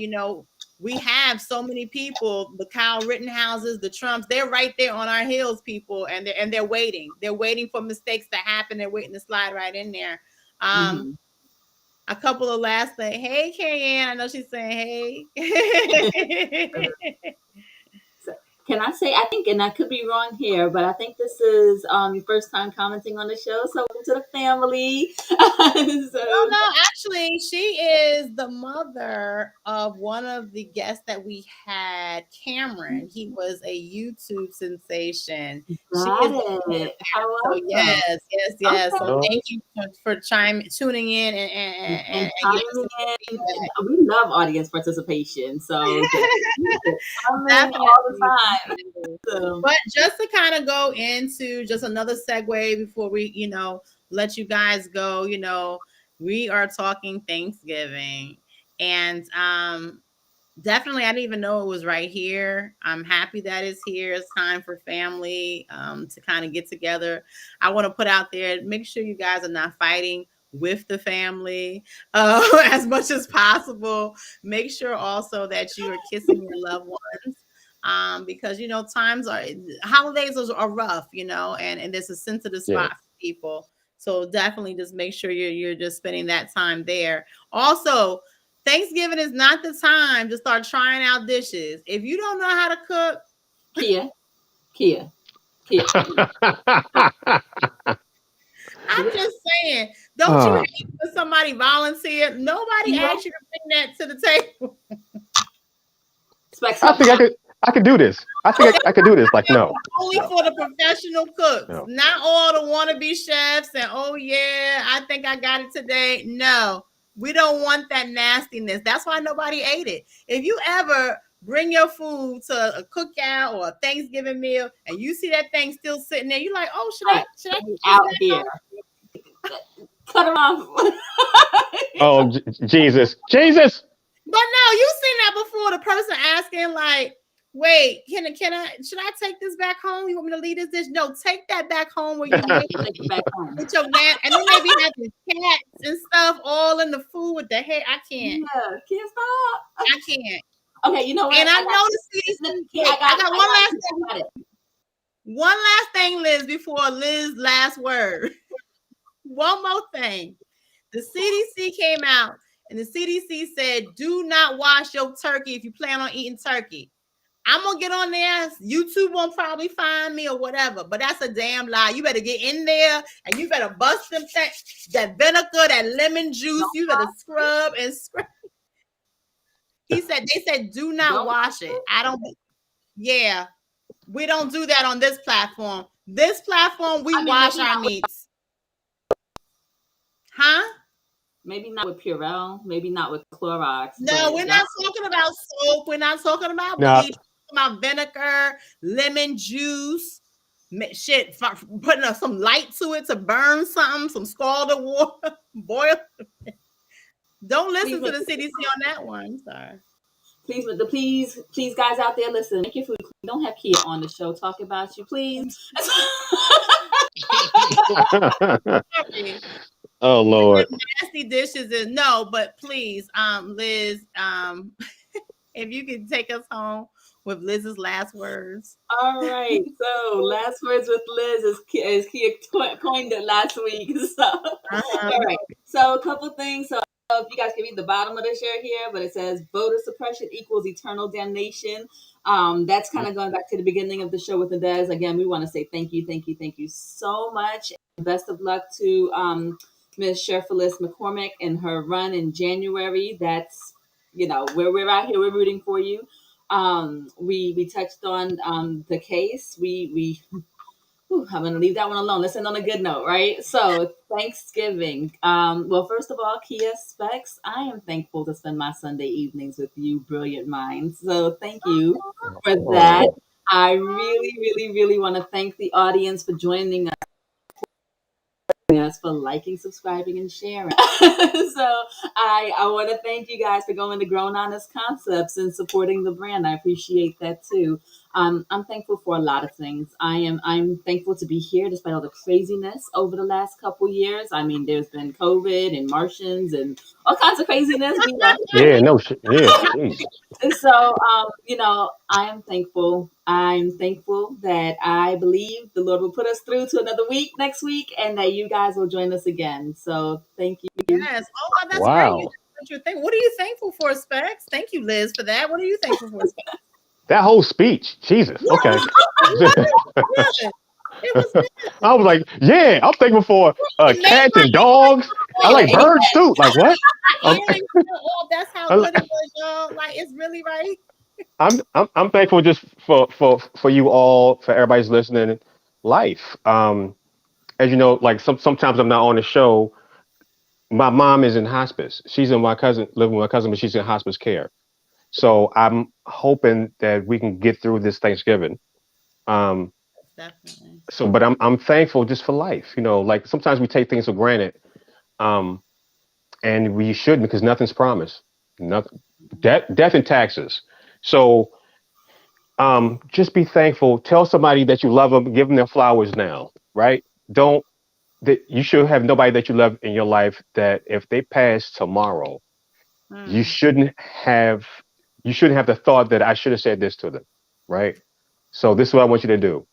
we have so many people, the Kyle Rittenhouses, the Trumps, they're right there on our heels, people, and they're waiting. They're waiting for mistakes to happen. They're waiting to slide right in there. A couple of last things. Hey, Kayanne, I know she's saying hey. Can I say, I think, and I could be wrong here, but I think this is your first time commenting on the show. So welcome to the family. No, actually, she is the mother of one of the guests that we had, Cameron. He was a YouTube sensation. Yes. Okay. So thank you for tuning in and we love audience participation. So all the time. But just to kind of go into just another segue before we, let you guys go, we are talking Thanksgiving, and definitely I didn't even know it was right here. I'm happy that it's here. It's time for family to kind of get together. I want to put out there, make sure you guys are not fighting with the family as much as possible. Make sure also that you are kissing your loved ones. Because holidays are rough, and there's a sensitive spot for people. So definitely just make sure you're just spending that time there. Also, Thanksgiving is not the time to start trying out dishes. If you don't know how to cook, Kia. I'm just saying, don't you hate when somebody volunteer? Nobody asked you to bring that to the table. I think I could do this. I think I could do this. Like, no. Only for the professional cooks, not all the wannabe chefs. And I think I got it today. No, we don't want that nastiness. That's why nobody ate it. If you ever bring your food to a cookout or a Thanksgiving meal and you see that thing still sitting there, you're like, oh, should I out here? Cut them off. Oh, Jesus. But no, you've seen that before. The person asking like, wait, should I take this back home? You want me to leave this dish? No, take that back home where you made it back home. With your man, and then maybe have the cats and stuff all in the food with the hair. I can't. Yeah, can't stop. I can't. Okay, you know what? And I noticed I got one last thing. One last thing, Liz, before Liz's last word. One more thing. The CDC came out and the CDC said, do not wash your turkey if you plan on eating turkey. I'm going to get on there. YouTube won't probably find me or whatever, but that's a damn lie. You better get in there and you better bust them that vinegar, that lemon juice. You better scrub and scrub. They said, do not wash it. We don't do that on this platform. This platform, we wash our meats. Huh? Maybe not with Purell, maybe not with Clorox. No, we're not talking about soap. We're not talking about bleach. We're talking about vinegar, lemon juice, shit, putting some light to it to burn something, some scalded water, boil. Don't listen to the CDC on that one. Sorry. Please, guys out there, listen. Make your food clean. Don't have Kia on the show talk about you, please. Oh Lord. Nasty dishes is no, but please, Liz, if you could take us home with Liz's last words. All right. So last words with Liz is Kia coined it last week. So all right. So a couple things. So if you guys can read the bottom of the shirt here, but it says voter suppression equals eternal damnation. That's kind of going back to the beginning of the show with Nadez. Again, we want to say thank you so much. And best of luck to Ms. Sheriff-Phyllis McCormick in her run in January. That's, where we're out here, we're rooting for you. We touched on the case. I'm going to leave that one alone. Let's end on a good note, right? So Thanksgiving. Well, first of all, Kia Specs, I am thankful to spend my Sunday evenings with you, brilliant minds. So thank you for that. I really, really, really want to thank the audience for joining us, for liking, subscribing, and sharing. So I want to thank you guys for going to Grown Honest Concepts and supporting the brand. I appreciate that too. I'm thankful for a lot of things. I'm thankful to be here despite all the craziness over the last couple years. I mean, there's been COVID and Martians and all kinds of craziness. Yeah, no shit. Yeah. And so, I am thankful. I'm thankful that I believe the Lord will put us through to another week next week, and that you guys will join us again. So, thank you. Yes. Oh, that's great. What are you thankful for, Specs? Thank you, Liz, for that. What are you thankful for, Specs? That whole speech, Jesus. Okay. It was good. I was like, yeah, I'm thankful for cats and dogs. I like birds too. Like what? That's how good it was, y'all. Like it's really right. I'm thankful just for you all, for everybody's listening. Life. As you know, like sometimes I'm not on the show. My mom is in hospice. She's living with my cousin, but she's in hospice care. So I'm hoping that we can get through this Thanksgiving. Definitely. So, but I'm thankful just for life. Like sometimes we take things for granted, and we shouldn't, because nothing's promised. Nothing. Death and taxes. So, just be thankful. Tell somebody that you love them. Give them their flowers now. Right? You should have nobody that you love in your life that if they pass tomorrow, you shouldn't have the thought that I should have said this to them. Right? So this is what I want you to do.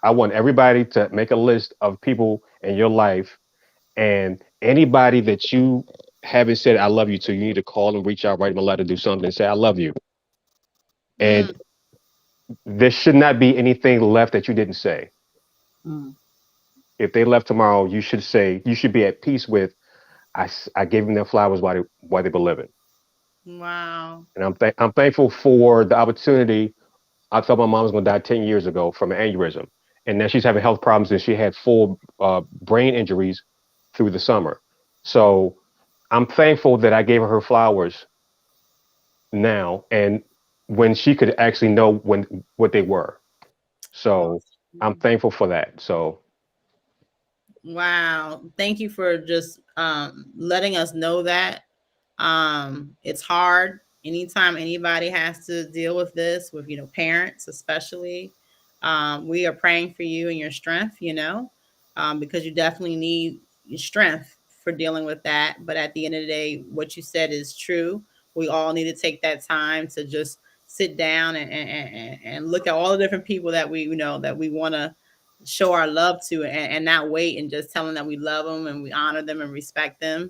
I want everybody to make a list of people in your life, and anybody that you haven't said I love you to, you need to call and reach out, write them a letter, do something, and say I love you. And there should not be anything left that you didn't say. If they left tomorrow, you should be at peace with, I gave them their flowers while they were living. Wow. And I'm thankful for the opportunity. I thought my mom was going to die 10 years ago from an aneurysm. And now she's having health problems, and she had 4 brain injuries through the summer. So I'm thankful that I gave her flowers now, and when she could actually know what they were. So I'm thankful for that. So. Wow. Thank you for just letting us know that. It's hard. Anytime anybody has to deal with this, with parents especially, we are praying for you and your strength, because you definitely need strength for dealing with that. But at the end of the day, what you said is true. We all need to take that time to just sit down and look at all the different people that we that we want to show our love to, and not wait and just tell them that we love them and we honor them and respect them.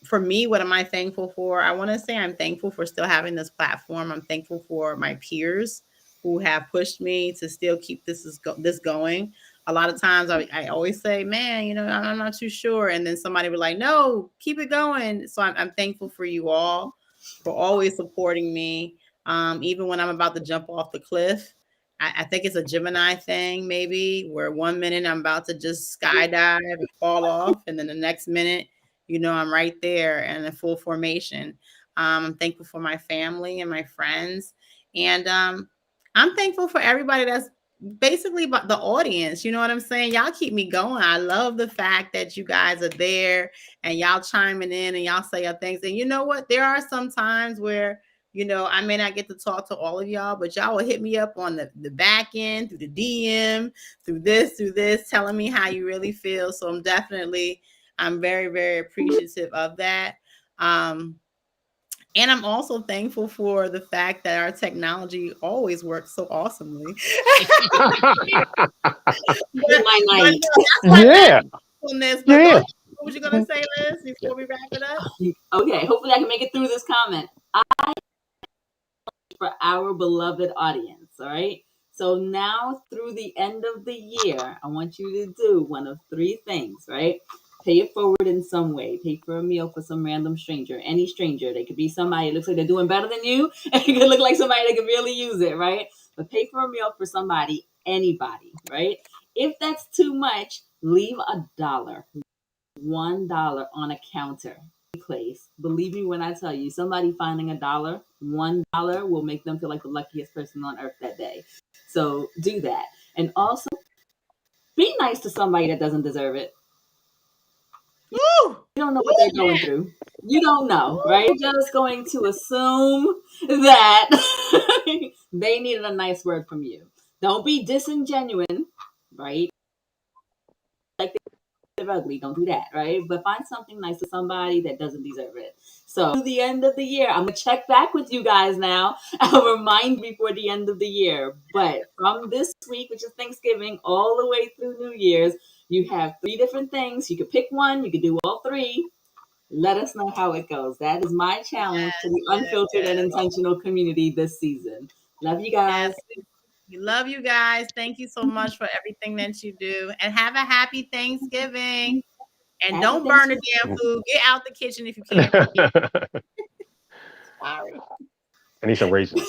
For me, what am I thankful for? I want to say I'm thankful for still having this platform. I'm thankful for my peers who have pushed me to still keep this going. A lot of times I always say, man, I'm not too sure. And then somebody would like, no, keep it going. So I'm thankful for you all for always supporting me. Even when I'm about to jump off the cliff, I think it's a Gemini thing, maybe, where 1 minute I'm about to just skydive and fall off, and then the next minute, I'm right there and in full formation. I'm thankful for my family and my friends, and I'm thankful for everybody that's basically the audience. You know what I'm saying? Y'all keep me going. I love the fact that you guys are there and y'all chiming in and y'all say your things. And you know what? There are some times where I may not get to talk to all of y'all, but y'all will hit me up on the back end, through the DM, through this, telling me how you really feel. So I'm very, very appreciative of that. And I'm also thankful for the fact that our technology always works so awesomely. Yeah. What was you going to say, Liz, before we wrap it up? Okay, hopefully I can make it through this comment. For our beloved audience, all right? So now through the end of the year, I want you to do one of three things, right? Pay it forward in some way. Pay for a meal for some random stranger, any stranger. They could be somebody that looks like they're doing better than you. It could look like somebody that could really use it, right? But pay for a meal for somebody, anybody, right? If that's too much, leave $1 on a counter place. Believe me when I tell you, somebody finding $1 will make them feel like the luckiest person on earth that day. So do that. And also be nice to somebody that doesn't deserve it. You don't know what they're going through. You don't know, right? You're just going to assume that they needed a nice word from you. Don't be disingenuous, right? Like they're ugly. Don't do that, right? But find something nice to somebody that doesn't deserve it. So to the end of the year, I'm gonna check back with you guys now. I'll remind you before the end of the year. But from this week, which is Thanksgiving, all the way through New Year's, you have 3 different things. You could pick one. You could do all 3. Let us know how it goes. That is my challenge to the unfiltered and intentional community this season. Love you guys. We love you guys. Thank you so much for everything that you do. And have a happy Thanksgiving. And don't burn the damn food. Get out the kitchen if you can't. I need some raisins.